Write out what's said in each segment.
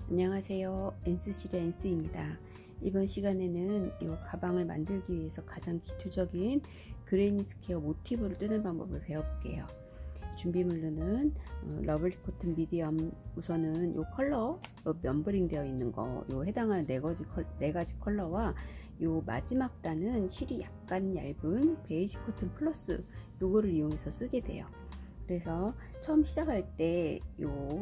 안녕하세요. 엔스실의 엔스입니다. 이번 시간에는 이 가방을 만들기 위해서 가장 기초적인 그레니 스퀘어 모티브를 뜨는 방법을 배워볼게요. 준비물로는 러블리 코튼 미디엄, 우선은 이 컬러, 면브링 되어 있는 거, 요 해당하는 네 가지 컬러와 요 마지막 단은 실이 약간 얇은 베이지 코튼 플러스 요거를 이용해서 쓰게 돼요. 그래서 처음 시작할 때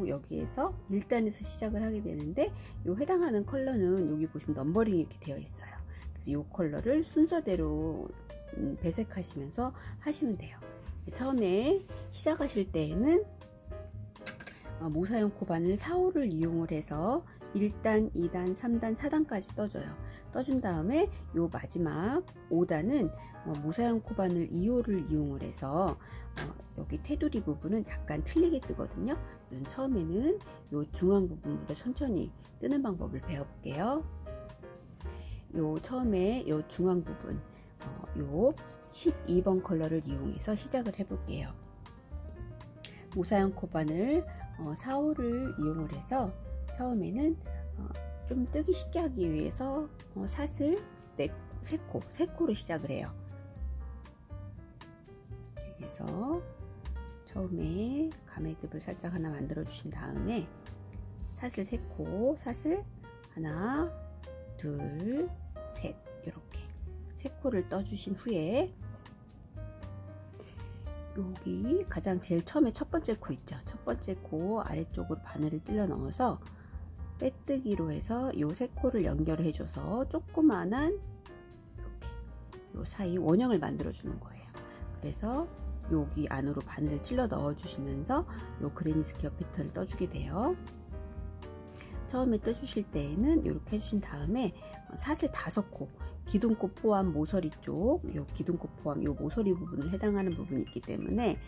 여기에서 1단에서 시작을 하게 되는데 요 해당하는 컬러는 여기 보시면 넘버링이 이렇게 되어 있어요. 그래서 요 컬러를 순서대로 배색하시면서 하시면 돼요. 처음에 시작하실 때에는 모사용 코바늘 4, 5를 이용을 해서 1단, 2단, 3단, 4단까지 떠줘요. 떠준 다음에 요 마지막 5단은 모사용 코바늘 2호를 이용을 해서 여기 테두리 부분은 약간 틀리게 뜨거든요. 처음에는 요 중앙 부분보다 천천히 뜨는 방법을 배워볼게요. 요 처음에 요 중앙 부분 요 12번 컬러를 이용해서 시작을 해볼게요. 모사용 코바늘 4, 5를 이용을 해서 처음에는 좀 뜨기 쉽게 하기 위해서 사슬 3코로 시작을 해요. 그래서 처음에 가매듭을 살짝 하나 만들어 주신 다음에 사슬 3코, 사슬 하나, 둘, 셋 이렇게 3코를 떠 주신 후에 여기 가장 제일 처음에 첫 번째 코 있죠. 첫 번째 코 아래쪽으로 바늘을 찔러 넣어서 빼뜨기로 해서 요 3코를 연결해 줘서 조그만한 이렇게 요 사이 원형을 만들어 주는 거예요. 그래서 여기 안으로 바늘을 찔러 넣어 주시면서 요 그레니 스퀘어 패턴을 떠주게 돼요. 처음에 떠주실 때에는 이렇게 해주신 다음에 사슬 5코, 기둥코 포함 모서리 쪽, 요 기둥코 포함 요 모서리 부분을 해당하는 부분이 있기 때문에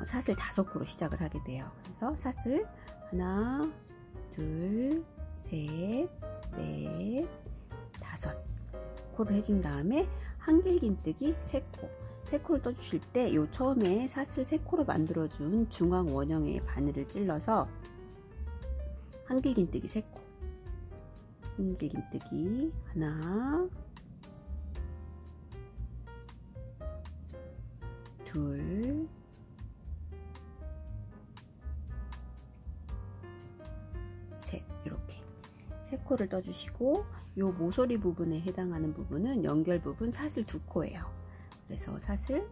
사슬 5코로 시작을 하게 돼요. 그래서 사슬 하나, 둘, 셋, 넷, 5코를 해준 다음에 한길긴뜨기 3코, 3코를 떠주실 때 요 처음에 사슬 3코로 만들어준 중앙 원형의 바늘을 찔러서 한길긴뜨기 3코, 한길긴뜨기 하나, 둘, 셋 이렇게 3코를 떠주시고 요 모서리 부분에 해당하는 부분은 연결 부분 사슬 2코예요. 그래서 사슬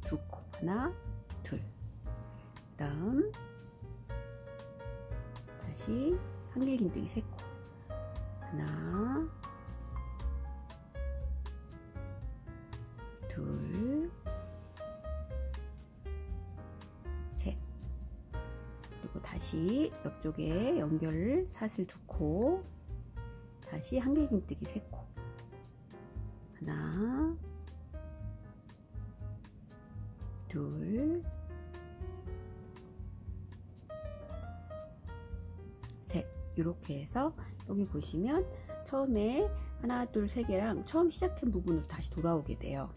2코 하나, 둘, 그 다음 다시 한길긴뜨기 3코 하나, 둘, 셋 그리고 다시 옆쪽에 연결 사슬 2코 다시 한길긴뜨기 3코 하나, 둘, 셋 이렇게 해서 여기 보시면 처음에 하나, 둘, 세 개랑 처음 시작한 부분으로 다시 돌아오게 돼요.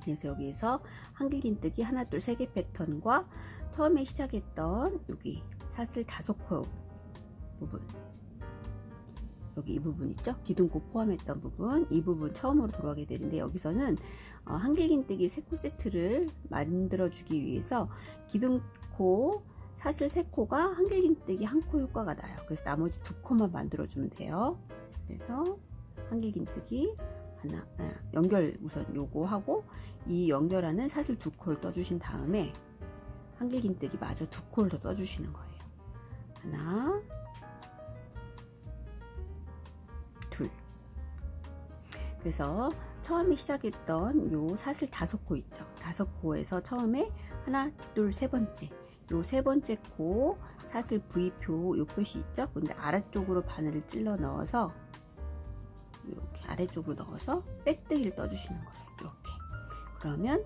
그래서 여기에서 한길긴뜨기 하나, 둘, 세 개 패턴과 처음에 시작했던 여기 사슬 5코 부분, 여기 이 부분 있죠? 기둥코 포함했던 부분, 이 부분 처음으로 돌아가게 되는데 여기서는 한길긴뜨기 3코 세트를 만들어 주기 위해서 기둥코 사슬 3코가 한길긴뜨기 1코 효과가 나요. 그래서 나머지 2코만 만들어 주면 돼요. 그래서 한길긴뜨기 하나, 연결 우선 요거 하고 이 연결하는 사슬 2코를 떠주신 다음에 한길긴뜨기 마저 2코를 더 떠주시는 거예요. 하나, 둘. 그래서 처음에 시작했던 요 사슬 5코 있죠. 5코에서 처음에 하나, 둘, 세 번째 요 세 번째 코 사슬 V표 요 표시 있죠. 근데 아래쪽으로 바늘을 찔러 넣어서 이렇게 아래쪽으로 넣어서 빼뜨기를 떠주시는 거예요. 이렇게. 그러면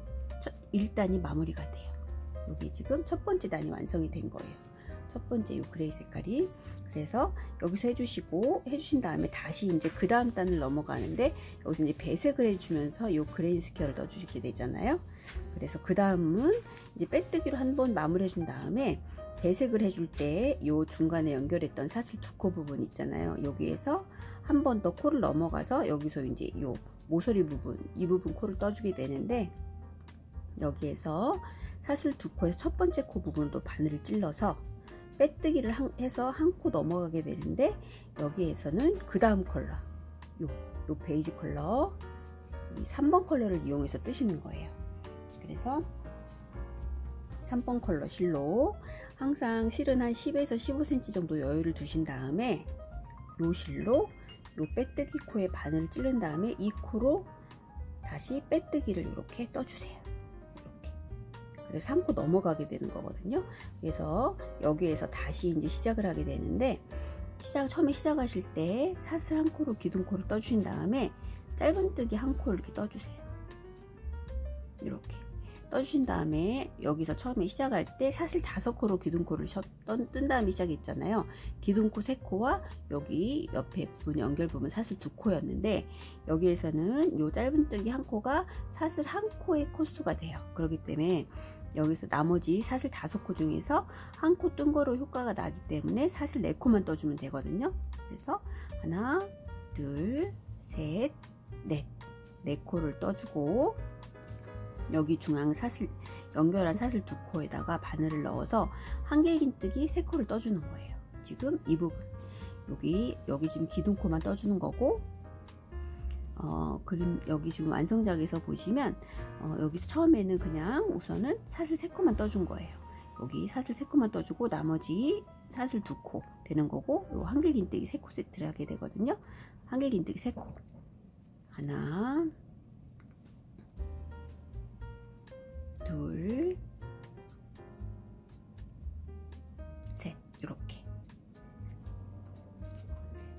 1단이 마무리가 돼요. 여기 지금 첫 번째 단이 완성이 된 거예요. 첫 번째 요 그레이 색깔이. 그래서 여기서 해주신 다음에 다시 이제 그 다음 단을 넘어가는데 여기서 이제 배색을 해주면서 요 그레인 스퀘어를 넣어주시게 되잖아요. 그래서 그 다음은 이제 빼뜨기로 한 번 마무리해 준 다음에 배색을 해줄 때 요 중간에 연결했던 사슬 2코 부분 있잖아요. 여기에서 한 번 더 코를 넘어가서 여기서 이제 요 모서리 부분, 이 부분 코를 떠주게 되는데, 여기에서 사슬 2코에서 첫 번째 코 부분도 바늘을 찔러서 빼뜨기를 해서 한 코 넘어가게 되는데, 여기에서는 그 다음 컬러, 요 베이지 컬러, 이 3번 컬러를 이용해서 뜨시는 거예요. 그래서 3번 컬러 실로 항상 실은 한 10에서 15cm 정도 여유를 두신 다음에 요 실로 요 빼뜨기 코에 바늘을 찌른 다음에 이 코로 다시 빼뜨기를 이렇게 떠주세요. 이렇게. 그래서 3코 넘어가게 되는 거거든요. 그래서 여기에서 다시 이제 시작을 하게 되는데, 처음에 시작하실 때 사슬 한 코로 기둥코를 떠주신 다음에 짧은뜨기 한 코를 이렇게 떠주세요. 이렇게 떠주신 다음에 여기서 처음에 시작할 때 사슬 5코로 기둥코를 뜬 다음에 시작했잖아요. 기둥코 3코와 여기 옆에 부분 연결 부분 사슬 2코였는데, 여기에서는 요 짧은뜨기 한 코가 사슬 한 코의 코수가 돼요. 그렇기 때문에 여기서 나머지 사슬 5코 중에서 한 코 뜬 거로 효과가 나기 때문에 사슬 4코만 떠주면 되거든요. 그래서 하나, 둘, 셋, 넷, 4코를 떠주고, 여기 중앙 사슬 연결한 사슬 2코에다가 바늘을 넣어서 한길긴뜨기 3코를 떠주는 거예요. 지금 이 부분, 여기 지금 기둥코만 떠주는 거고, 그림 여기 지금 완성작에서 보시면 여기서 처음에는 그냥 우선은 사슬 3코만 떠준 거예요. 여기 사슬 3코만 떠주고 나머지 사슬 2코 되는 거고, 요 한길긴뜨기 3코 세트를 하게 되거든요. 한길긴뜨기 3코, 하나, 둘, 셋,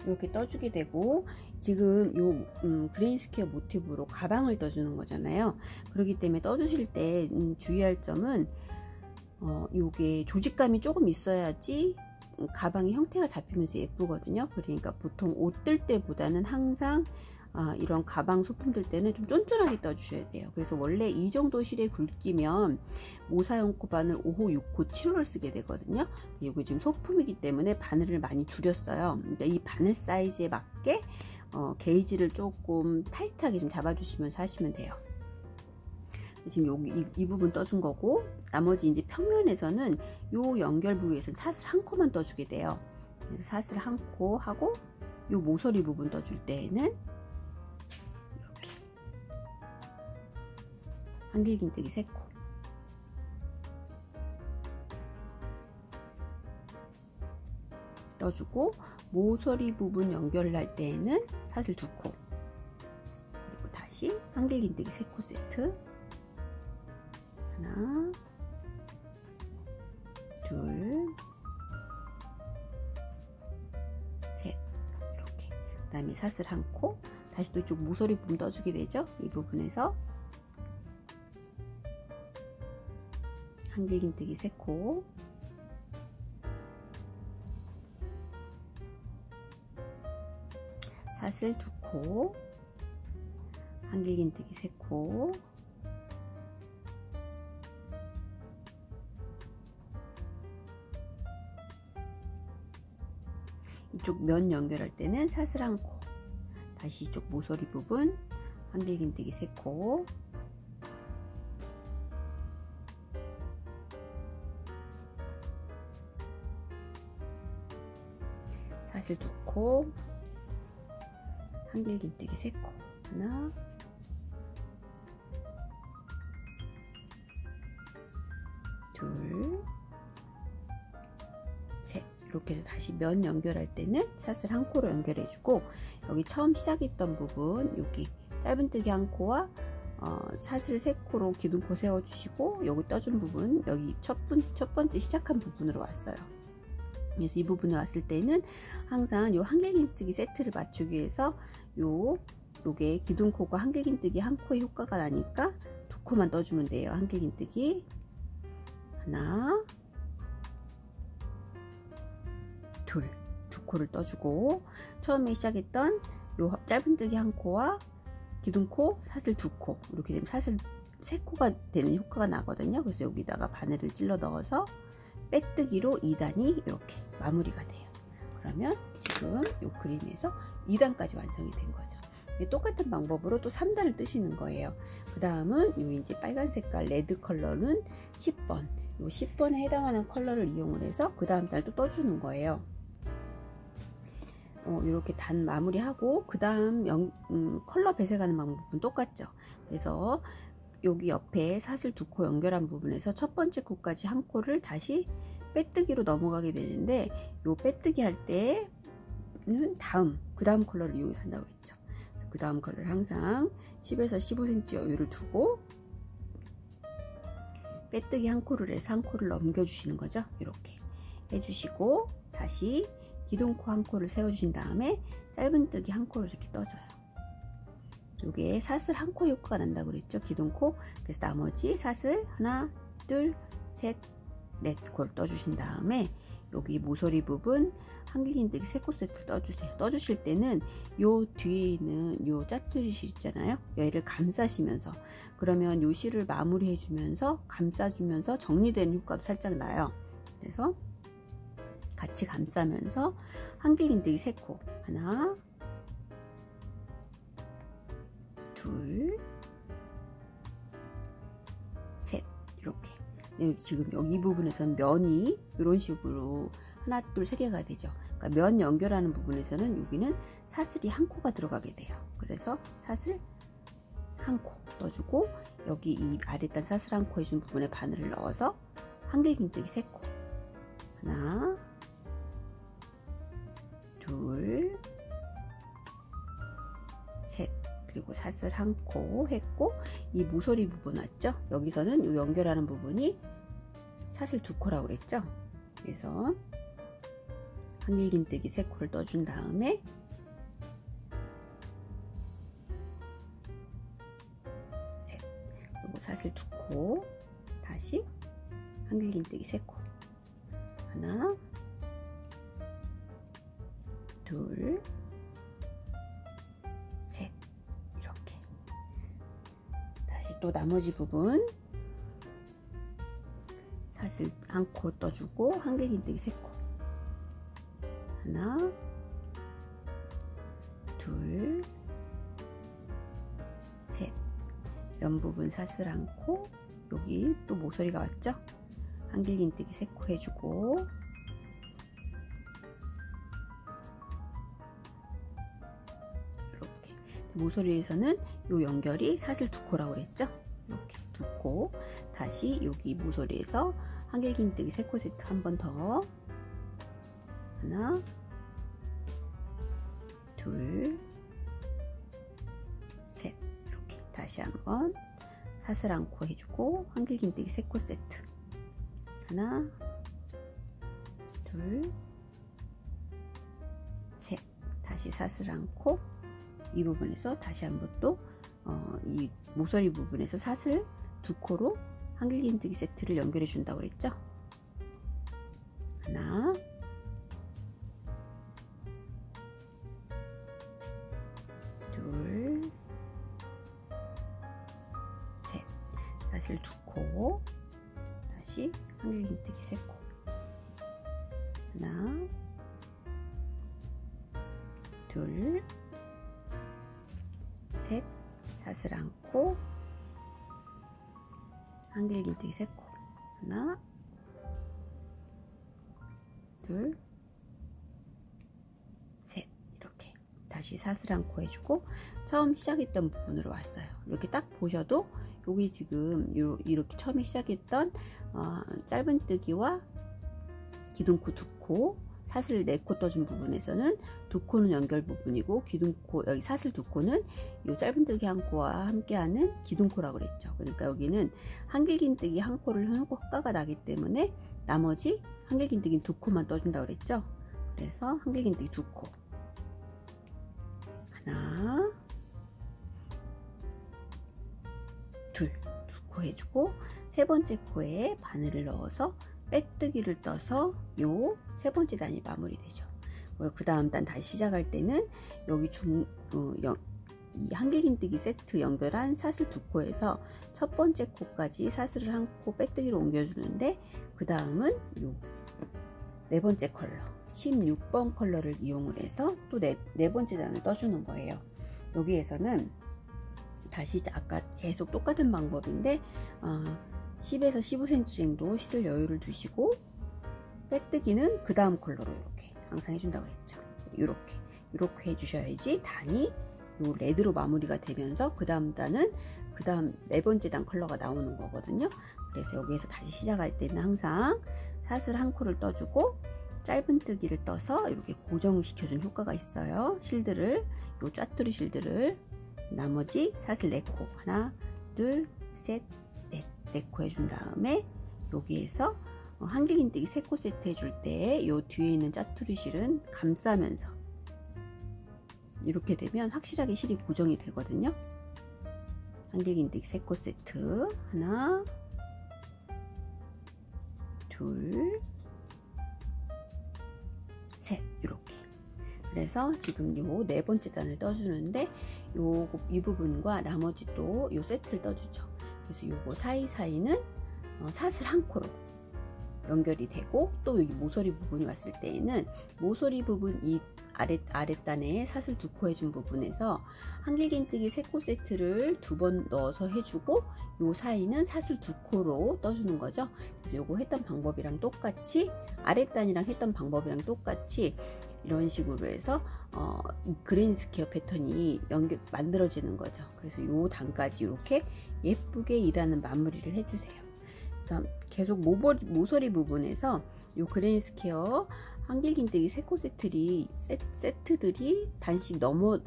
이렇게 떠주게 되고, 지금 요 그레인스퀘어 모티브로 가방을 떠주는 거잖아요. 그렇기 때문에 떠주실 때 주의할 점은 요게 조직감이 조금 있어야지 가방의 형태가 잡히면서 예쁘거든요. 그러니까 보통 옷 뜰 때보다는 항상 이런 가방 소품 들 때는 좀 쫀쫀하게 떠주셔야 돼요. 그래서 원래 이 정도 실의 굵기면 모사용 코바늘 5호, 6호, 7호를 쓰게 되거든요. 이거 지금 소품이기 때문에 바늘을 많이 줄였어요. 그러니까 이 바늘 사이즈에 맞게 게이지를 조금 타이트하게 좀 잡아주시면서 하시면 돼요. 지금 여기 이 부분 떠준 거고, 나머지 이제 평면에서는 요 연결 부위에서는 사슬 한 코만 떠주게 돼요. 그래서 사슬 한 코 하고, 요 모서리 부분 떠줄 때에는 이렇게 한길긴뜨기 3코, 떠주고, 모서리 부분 연결할 때에는 사슬 2코, 그리고 다시 한길긴뜨기 3코 세트, 하나, 둘, 셋, 이렇게. 그 다음에 사슬 한 코, 다시 또 이쪽 모서리 부분 떠주게 되죠. 이 부분에서 한길긴뜨기 3코, 사슬 2코, 한길긴뜨기 3코, 이쪽 면 연결할 때는 사슬 한 코, 다시 이쪽 모서리 부분 한길긴뜨기 3코, 사슬 2코, 한길긴뜨기 3코, 하나, 둘, 셋. 이렇게 해서 다시 면 연결할 때는 사슬 한 코로 연결해주고, 여기 처음 시작했던 부분, 여기 짧은뜨기 한 코와 사슬 3코로 기둥코 세워주시고, 여기 떠준 부분, 여기 첫 번째 시작한 부분으로 왔어요. 그래서 이 부분에 왔을 때는 항상 요 한길긴뜨기 세트를 맞추기 위해서 요게 기둥코가 한길긴뜨기 한 코의 효과가 나니까 2코만 떠주면 돼요. 한길긴뜨기 하나, 둘, 2코를 떠주고, 처음에 시작했던 요 짧은뜨기 한 코와 기둥코 사슬 2코, 이렇게 되면 사슬 3코가 되는 효과가 나거든요. 그래서 여기다가 바늘을 찔러 넣어서 빼뜨기로 2단이 이렇게 마무리가 돼요. 그러면 지금 이 그림에서 2단까지 완성이 된 거죠. 똑같은 방법으로 또 3단을 뜨시는 거예요. 그 다음은 요 이제 빨간 색깔 레드 컬러는 10번, 요 10번에 해당하는 컬러를 이용을 해서 그 다음 달 또 떠주는 거예요. 이렇게 단 마무리하고 그 다음 컬러 배색하는 방법은 똑같죠. 그래서 여기 옆에 사슬 2코 연결한 부분에서 첫 번째 코까지 한 코를 다시 빼뜨기로 넘어가게 되는데, 요 빼뜨기 할 때는 그 다음 컬러를 이용해서 한다고 했죠. 그 다음 컬러를 항상 10에서 15cm 여유를 두고 빼뜨기 한 코를 해서 한 코를 넘겨 주시는 거죠. 이렇게 해주시고 다시 기둥코 한 코를 세워 주신 다음에 짧은뜨기 한 코를 이렇게 떠줘요. 요게 사슬 한 코 효과가 난다고 그랬죠. 기둥코. 그래서 나머지 사슬 하나, 둘, 셋, 넷 코를 떠주신 다음에 여기 모서리 부분 한길긴뜨기 3코 세트를 떠주세요. 떠주실 때는 요 뒤에 있는 요 짜투리 실 있잖아요. 얘를 감싸시면서, 그러면 요 실을 마무리 해주면서 감싸주면서 정리되는 효과도 살짝 나요. 그래서 같이 감싸면서 한길긴뜨기 3코 하나, 둘, 셋 이렇게. 지금 여기 부분에서는 면이 이런 식으로 하나, 둘, 세 개가 되죠. 그러니까 면 연결하는 부분에서는 여기는 사슬이 한 코가 들어가게 돼요. 그래서 사슬 한 코 떠주고 여기 이 아랫단 사슬 한 코 해준 부분에 바늘을 넣어서 한길긴뜨기 3코 하나, 둘, 셋, 그리고 사슬 한 코 했고, 이 모서리 부분 왔죠? 여기서는 이 연결하는 부분이 사슬 2코라고 그랬죠? 그래서 한길긴뜨기 3코를 떠준 다음에 셋, 그리고 사슬 2코 다시 한길긴뜨기 3코 하나, 둘, 셋 이렇게. 다시 또 나머지 부분 사슬 한 코 떠주고 한길긴뜨기 3코 하나, 둘, 셋. 면 부분 사슬 한 코, 여기 또 모서리가 왔죠? 한길긴뜨기 3코 해주고 이렇게. 모서리에서는 요 연결이 사슬 2코라고 그랬죠? 이렇게 2코. 다시 여기 모서리에서 한길긴뜨기 3코 세트 한 번 더 하나, 둘, 셋 이렇게. 다시 한번 사슬 한 코 해주고 한길긴뜨기 3코 세트 하나, 둘, 셋. 다시 사슬 한 코, 이 부분에서 다시 한번 또 이 모서리 부분에서 사슬 2코로 한길긴뜨기 세트를 연결해 준다고 그랬죠? 하나, 둘, 셋. 사슬 2코 다시 한길긴뜨기 3코 하나, 둘, 셋. 사슬 한 코 한길긴뜨기 3코 하나, 둘, 셋 이렇게. 다시 사슬 한 코 해주고 처음 시작했던 부분으로 왔어요. 이렇게 딱 보셔도 여기 지금 이렇게 처음에 시작했던 짧은뜨기와 기둥코 2코, 사슬 4코 떠준 부분에서는 2코는 연결 부분이고 기둥코, 여기 사슬 2코는 이 짧은뜨기 한 코와 함께하는 기둥코라고 그랬죠. 그러니까 여기는 한길긴뜨기 한 코를 효과가 나기 때문에 나머지 한길긴뜨기 2코만 떠준다고 그랬죠. 그래서 한길긴뜨기 2코 하나, 둘, 2코 해주고 세 번째 코에 바늘을 넣어서 빼뜨기를 떠서 요 세 번째 단이 마무리되죠. 그 다음 단 다시 시작할 때는 여기 이 한길긴뜨기 세트 연결한 사슬 2코에서 첫 번째 코까지 사슬을 한 코 빼뜨기로 옮겨주는데, 그 다음은 요 네 번째 컬러 16번 컬러를 이용을 해서 또 네 번째 단을 떠주는 거예요. 여기에서는 다시 아까 계속 똑같은 방법인데 10에서 15cm 정도 실을 여유를 두시고, 빼뜨기는 그 다음 컬러로 이렇게 항상 해준다고 했죠. 이렇게 해주셔야지 단이 요 레드로 마무리가 되면서 그 다음 단은 그 다음 네 번째 단 컬러가 나오는 거거든요. 그래서 여기에서 다시 시작할 때는 항상 사슬 한 코를 떠주고 짧은뜨기를 떠서 이렇게 고정시켜준 효과가 있어요. 실들을, 요 짜투리 실들을 나머지 사슬 4코, 하나, 둘, 셋, 넷, 4코 해준 다음에 여기에서 한길긴뜨기 3코 세트 해줄 때 요 뒤에 있는 짜투리 실은 감싸면서 이렇게 되면 확실하게 실이 고정이 되거든요. 한길긴뜨기 3코 세트, 하나, 둘, 셋, 이렇게. 그래서 지금 요 네 번째 단을 떠주는데 이 부분과 나머지 또 요 세트를 떠주죠. 그래서 요거 사이사이는 사슬 한 코로 연결이 되고, 또 여기 모서리 부분이 왔을 때에는 모서리 부분 이 아랫단에 사슬 2코 해준 부분에서 한길긴뜨기 3코 세트를 2번 넣어서 해주고, 요 사이는 사슬 2코로 떠주는 거죠. 그래서 요거 했던 방법이랑 똑같이, 아랫단이랑 했던 방법이랑 똑같이 이런 식으로 해서 그레인 스퀘어 패턴이 만들어지는 거죠. 그래서 요 단까지 이렇게 예쁘게 일하는 마무리를 해주세요. 그래서 계속 모서리 부분에서 요 그레인 스퀘어 한길긴뜨기 3코 세트들이 단씩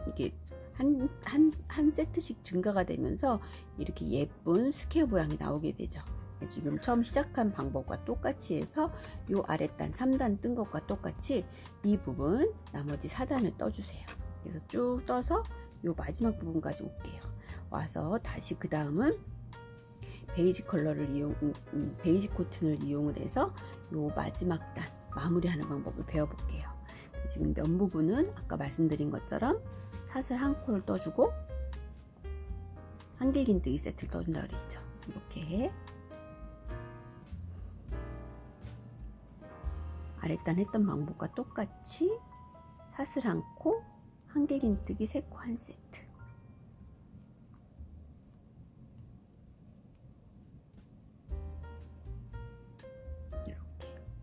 이게 한 세트씩 증가가 되면서 이렇게 예쁜 스퀘어 모양이 나오게 되죠. 지금 처음 시작한 방법과 똑같이 해서 요 아랫단 3단 뜬 것과 똑같이 이 부분 나머지 4단을 떠주세요. 그래서 쭉 떠서 요 마지막 부분까지 올게요. 와서 다시 그 다음은 베이지 컬러를 베이지 코튼을 이용을 해서 요 마지막 단 마무리하는 방법을 배워볼게요. 지금 면 부분은 아까 말씀드린 것처럼 사슬 한 코를 떠주고 한길긴뜨기 세트를 떠준다 그랬죠. 이렇게 아랫단 했던 방법과 똑같이 사슬 한 코, 한길긴뜨기 3코 한 세트.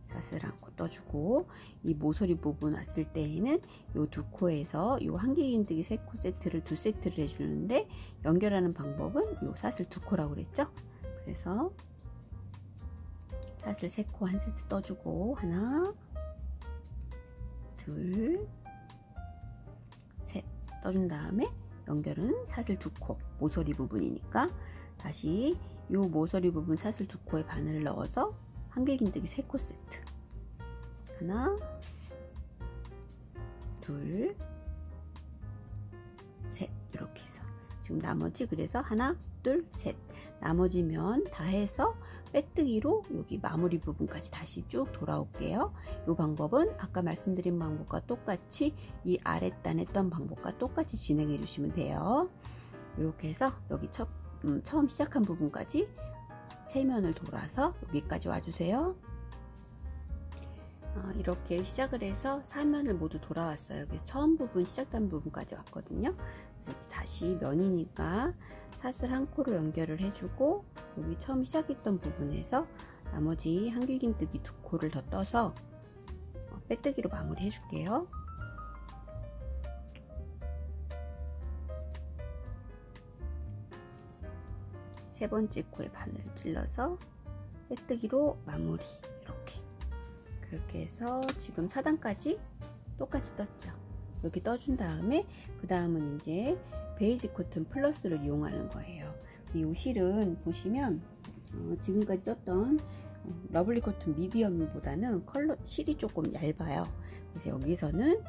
사슬 한 코 떠주고, 이 모서리 부분 왔을 때에는 요 2코에서 요 한길긴뜨기 3코 세트를 2세트를 해주는데, 연결하는 방법은 요 사슬 2코라고 그랬죠. 그래서 사슬 3코 한 세트 떠주고, 하나, 둘, 셋 떠준 다음에 연결은 사슬 2코, 모서리 부분이니까 다시 요 모서리 부분 사슬 2코에 바늘을 넣어서 한길긴뜨기 3코 세트, 하나, 둘, 셋, 이렇게 해서 지금 나머지, 그래서 하나, 둘, 셋, 나머지 면 다 해서 빼뜨기로 여기 마무리 부분까지 다시 쭉 돌아올게요. 이 방법은 아까 말씀드린 방법과 똑같이 이 아랫단 했던 방법과 똑같이 진행해 주시면 돼요. 이렇게 해서 여기 처음 시작한 부분까지 세 면을 돌아서 여기까지 와주세요. 이렇게 시작을 해서 4면을 모두 돌아왔어요. 그래서 처음 부분 시작된 부분까지 왔거든요. 여기 다시 면이니까 사슬 한 코로 연결을 해주고, 여기 처음 시작했던 부분에서 나머지 한길긴뜨기 2코를 더 떠서 빼뜨기로 마무리 해줄게요. 세 번째 코에 바늘을 찔러서 빼뜨기로 마무리, 그렇게 해서 지금 4단까지 똑같이 떴죠. 이렇게 떠준 다음에 그 다음은 이제 베이지 코튼 플러스를 이용하는 거예요. 이 실은 보시면 지금까지 떴던 러블리 코튼 미디엄보다는 실이 조금 얇아요. 그래서 여기서는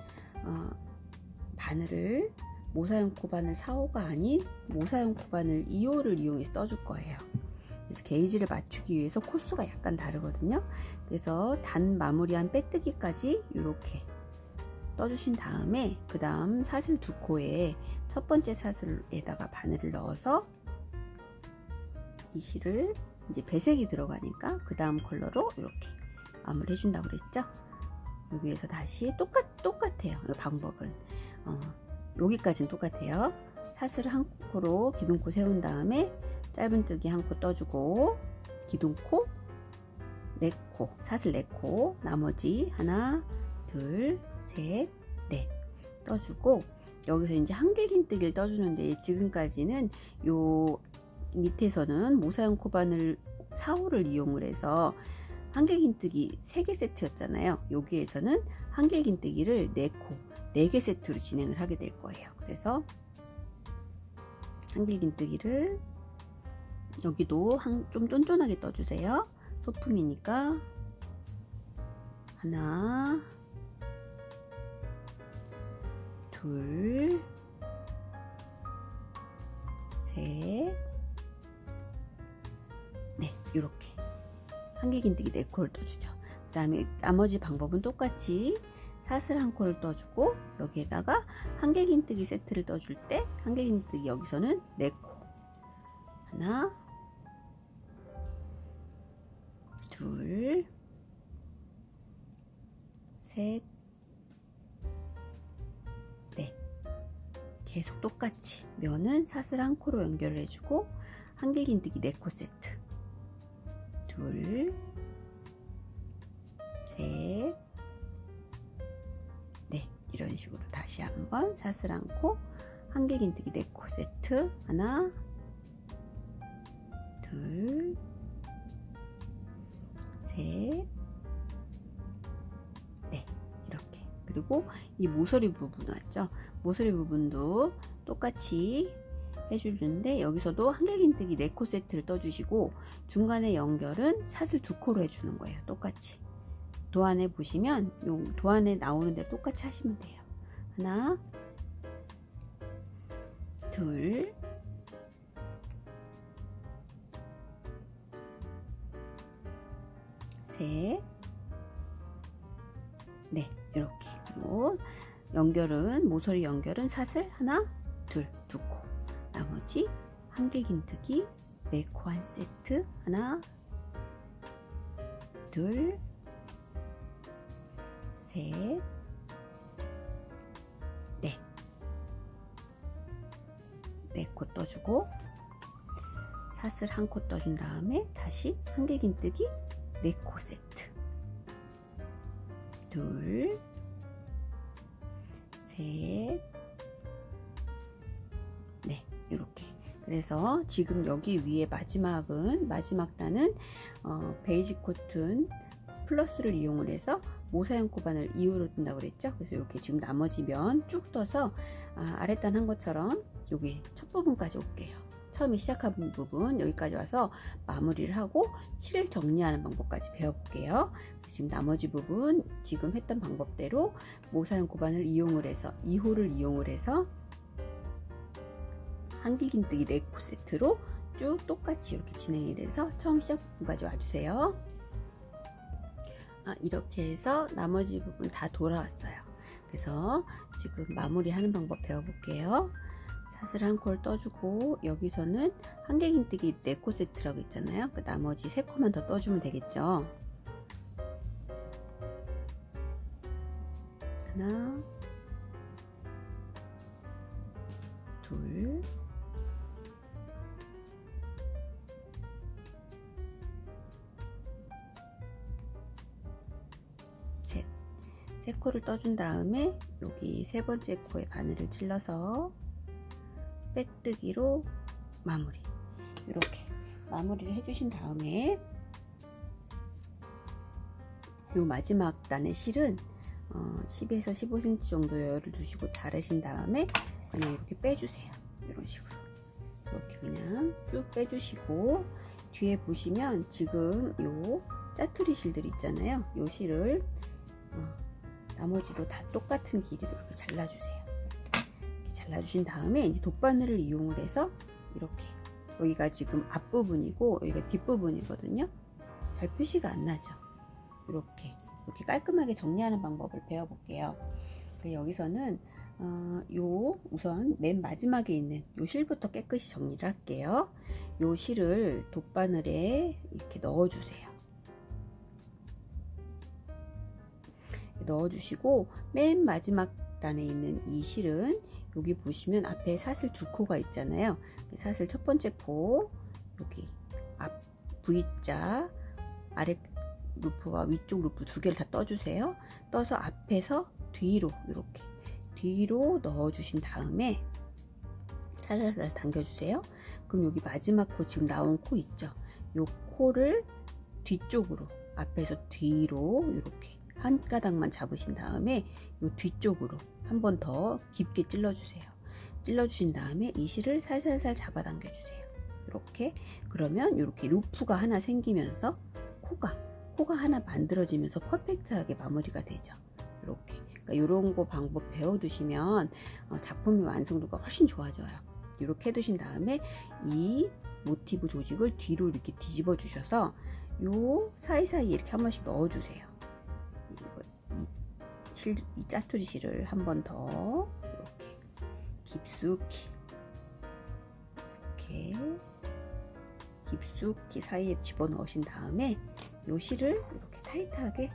바늘을 모사용 코바늘 4호가 아닌 모사용 코바늘 2호를 이용해서 떠줄 거예요. 그래서 게이지를 맞추기 위해서 코수가 약간 다르거든요. 그래서 단 마무리한 빼뜨기까지 이렇게 떠주신 다음에 그 다음 사슬 2코에 첫 번째 사슬에다가 바늘을 넣어서 이 실을 이제 배색이 들어가니까 그 다음 컬러로 이렇게 마무리 해준다고 그랬죠. 여기에서 다시 똑같아요. 이 방법은 여기까지는 똑같아요. 사슬 한 코로 기둥코 세운 다음에 짧은뜨기 한 코 떠주고 기둥코 4코, 사슬 4코, 나머지 하나, 둘, 셋, 넷 떠주고 여기서 이제 한길긴뜨기를 떠주는데 지금까지는 요 밑에서는 모사형 코바늘 4호를 이용을 해서 한길긴뜨기 3개 세트였잖아요. 여기에서는 한길긴뜨기를 4코, 4개 세트로 진행을 하게 될 거예요. 그래서 한길긴뜨기를 여기도 좀 쫀쫀하게 떠주세요. 소품이니까 하나, 둘, 셋, 네, 이렇게 한길긴뜨기 4코를 떠주죠. 그 다음에 나머지 방법은 똑같이 사슬 1코를 떠주고 여기에다가 한길긴뜨기 세트를 떠줄 때 한길긴뜨기 여기서는 4코 하나, 둘, 셋, 넷 계속 똑같이 면은 사슬 1코로 연결을 해주고 한길긴뜨기 4코 세트 둘, 셋, 넷 이런 식으로 다시 한번 사슬 1코 한길긴뜨기 4코 세트 하나, 둘, 셋, 넷 이렇게. 그리고 이 모서리 부분 왔죠? 모서리 부분도 똑같이 해주는데 여기서도 한길긴뜨기 4코 세트를 떠주시고 중간에 연결은 사슬 2코로 해주는 거예요. 똑같이 도안에 보시면 요 도안에 나오는 대로 똑같이 하시면 돼요. 하나, 둘, 셋, 네 이렇게. 그리고 연결은 모서리 연결은 사슬 하나, 둘, 2코 나머지 한길긴뜨기 4코 한 세트 하나, 둘, 셋, 넷 4코 떠주고 사슬 1코 떠준 다음에 다시 한길긴뜨기 4코 세트 둘, 셋, 네 이렇게. 그래서 지금 여기 위에 마지막 단은 베이지 코튼 플러스를 이용을 해서 모사형 코바늘 2호로 뜬다고 그랬죠. 그래서 이렇게 지금 나머지 면 쭉 떠서 아랫단 한 것처럼 여기 첫 부분까지 올게요. 처음에 시작한 부분 여기까지 와서 마무리를 하고 실을 정리하는 방법까지 배워볼게요. 지금 나머지 부분 지금 했던 방법대로 모사형 코바늘 이용을 해서 2호를 이용을 해서 한길긴뜨기 4코 세트로 쭉 똑같이 이렇게 진행이 돼서 처음 시작 부분까지 와주세요. 이렇게 해서 나머지 부분 다 돌아왔어요. 그래서 지금 마무리하는 방법 배워볼게요. 사슬 1코를 떠주고 여기서는 한길긴뜨기 4코 세트라고 있잖아요. 그 나머지 3코만 더 떠주면 되겠죠. 하나, 둘, 셋. 3코를 떠준 다음에 여기 3번째 코에 바늘을 찔러서 빼뜨기로 마무리. 이렇게 마무리를 해주신 다음에 요 마지막 단의 실은 10에서 15cm 정도 여유를 두시고 자르신 다음에 그냥 이렇게 빼주세요. 이런 식으로 이렇게 그냥 쭉 빼주시고 뒤에 보시면 지금 요 짜투리 실들 있잖아요. 요 실을 나머지도 다 똑같은 길이로 이렇게 잘라주세요. 이렇게 잘라주신 다음에 이제 돗바늘을 이용을 해서 이렇게 여기가 지금 앞부분이고 여기가 뒷부분이거든요. 잘 표시가 안 나죠. 이렇게 깔끔하게 정리하는 방법을 배워볼게요. 여기서는 우선 맨 마지막에 있는 요 실부터 깨끗이 정리를 할게요. 요 실을 돗바늘에 이렇게 넣어주세요. 넣어주시고 맨 마지막 단에 있는 이 실은 여기 보시면 앞에 사슬 두 코가 있잖아요. 사슬 첫 번째 코 여기 앞 V자 아래 루프와 위쪽 루프 두 개를 다 떠주세요. 떠서 앞에서 뒤로 이렇게 뒤로 넣어주신 다음에 살살살 당겨주세요. 그럼 여기 마지막 코 지금 나온 코 있죠? 요 코를 뒤쪽으로 앞에서 뒤로 이렇게 한 가닥만 잡으신 다음에 요 뒤쪽으로 한 번 더 깊게 찔러주세요. 찔러주신 다음에 이 실을 살살살 잡아당겨 주세요. 이렇게 그러면 이렇게 루프가 하나 생기면서 코가 하나 만들어지면서 퍼펙트하게 마무리가 되죠. 이렇게 그러니까 이런 거 방법 배워두시면 작품의 완성도가 훨씬 좋아져요. 이렇게 해두신 다음에 이 모티브 조직을 뒤로 이렇게 뒤집어 주셔서 요 사이사이에 이렇게 한 번씩 넣어주세요. 이 짜투리 실을 한 번 더 이렇게 깊숙이 이렇게 깊숙이 사이에 집어넣으신 다음에 요 실을 이렇게 타이트하게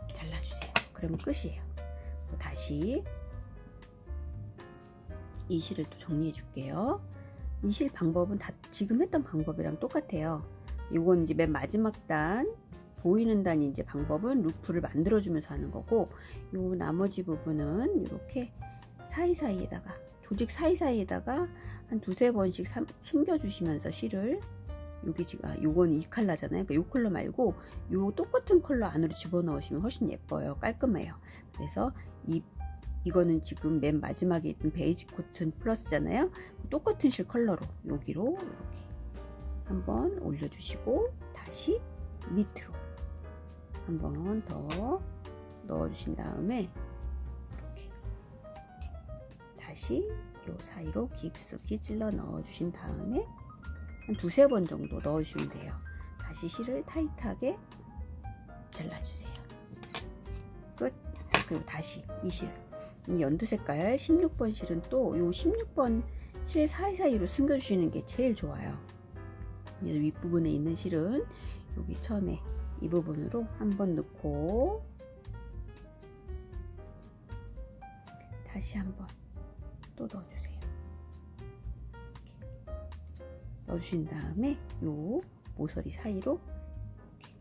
잘라주세요. 그러면 끝이에요. 다시 이 실을 또 정리해 줄게요. 이 실 방법은 다 지금 했던 방법이랑 똑같아요. 이건 이제 맨 마지막 단 보이는 단 이제 방법은 루프를 만들어주면서 하는 거고, 요 나머지 부분은 이렇게 사이사이에다가 조직 사이사이에다가 한 두세 번씩 숨겨주시면서 실을 요게 지금 요건 이 컬러잖아요. 그러니까 요 컬러 말고 요 똑같은 컬러 안으로 집어넣으시면 훨씬 예뻐요. 깔끔해요. 그래서 이거는 지금 맨 마지막에 있던 베이지 코튼 플러스잖아요. 똑같은 실 컬러로 여기로 이렇게 한번 올려주시고 다시 밑으로 한 번 더 넣어주신 다음에 이렇게 다시 요 사이로 깊숙이 찔러 넣어주신 다음에 한 두세 번 정도 넣어주시면 돼요. 다시 실을 타이트하게 잘라주세요. 끝. 그리고 다시 이 실, 이 연두 색깔 16번 실은 또 요 16번 실 사이사이로 숨겨주시는 게 제일 좋아요. 그래서 윗부분에 있는 실은 여기 처음에 이 부분으로 한번 넣고 다시 한번 또 넣어주세요. 이렇게 넣어주신 다음에 요 모서리 사이로 이렇게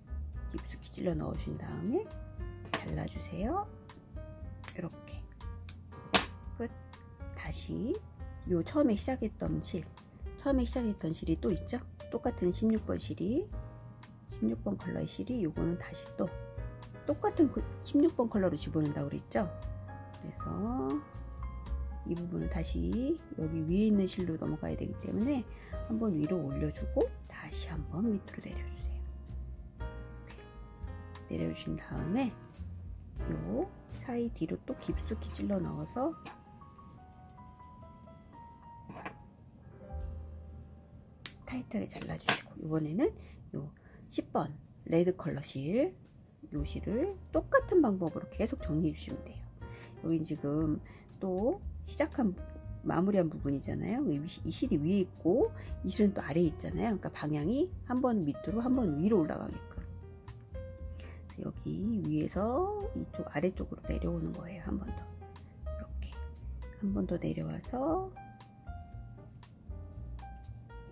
깊숙이 찔러 넣어주신 다음에 잘라주세요. 이렇게 끝. 다시 요 처음에 시작했던 실이 또 있죠? 똑같은 16번 실이 16번 컬러의 실이 요거는 다시 또 똑같은 16번 컬러로 집어넣는다고 그랬죠? 그래서 이 부분을 다시 여기 위에 있는 실로 넘어가야 되기 때문에 한번 위로 올려주고 다시 한번 밑으로 내려주세요. 이렇게 내려주신 다음에 요 사이 뒤로 또 깊숙이 찔러 넣어서 타이트하게 잘라주시고, 이번에는 요 10번 레드 컬러 실, 요 실을 똑같은 방법으로 계속 정리해 주시면 돼요. 여기 지금 또 시작한 마무리한 부분이잖아요. 이 실이 위에 있고 이 실은 또 아래에 있잖아요. 그러니까 방향이 한 번 밑으로 한 번 위로 올라가게끔 여기 위에서 이쪽 아래쪽으로 내려오는 거예요. 한 번 더 이렇게 한 번 더 내려와서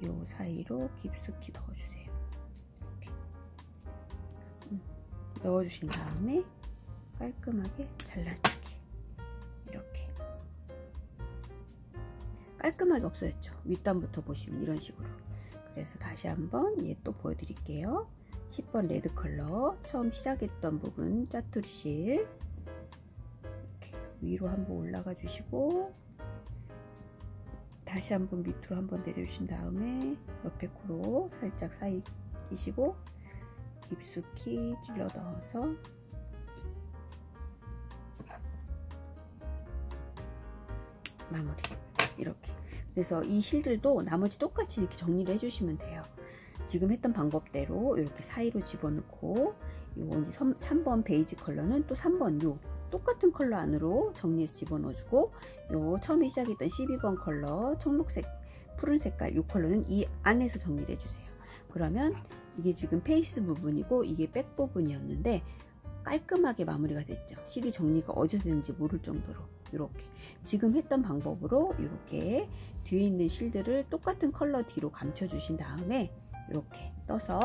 요 사이로 깊숙이 넣어주세요. 이렇게 넣어주신 다음에 깔끔하게 잘라주기. 이렇게 깔끔하게 없어졌죠. 윗단부터 보시면 이런 식으로. 그래서 다시 한번 얘 또 보여드릴게요. 10번 레드 컬러 처음 시작했던 부분 짜투리 실 이렇게 위로 한번 올라가 주시고 다시 한번 밑으로 한번 내려주신 다음에 옆에 코로 살짝 사이 끼시고 깊숙이 찔러 넣어서 마무리. 이렇게. 그래서 이 실들도 나머지 똑같이 이렇게 정리를 해주시면 돼요. 지금 했던 방법대로 이렇게 사이로 집어넣고, 요거 이제 3번 베이지 컬러는 또 3번 요 똑같은 컬러 안으로 정리해서 집어넣어주고, 요 처음에 시작했던 12번 컬러 청록색 푸른 색깔 이 컬러는 이 안에서 정리를 해주세요. 그러면 이게 지금 페이스 부분이고 이게 백 부분이었는데 깔끔하게 마무리가 됐죠. 실이 정리가 어디서 되는지 모를 정도로. 이렇게 지금 했던 방법으로 이렇게 뒤에 있는 실들을 똑같은 컬러 뒤로 감춰 주신 다음에 이렇게 떠서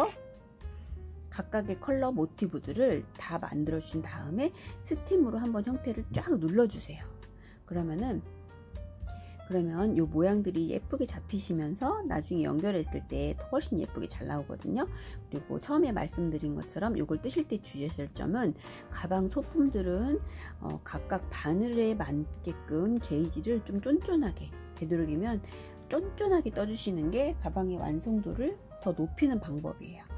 각각의 컬러 모티브들을 다 만들어 주신 다음에 스팀으로 한번 형태를 쫙 눌러 주세요. 그러면 요 모양들이 예쁘게 잡히시면서 나중에 연결했을 때 훨씬 예쁘게 잘 나오거든요. 그리고 처음에 말씀드린 것처럼 이걸 뜨실 때 주의하실 점은 가방 소품들은 각각 바늘에 맞게끔 게이지를 좀 쫀쫀하게, 되도록이면 쫀쫀하게 떠주시는 게 가방의 완성도를 더 높이는 방법이에요.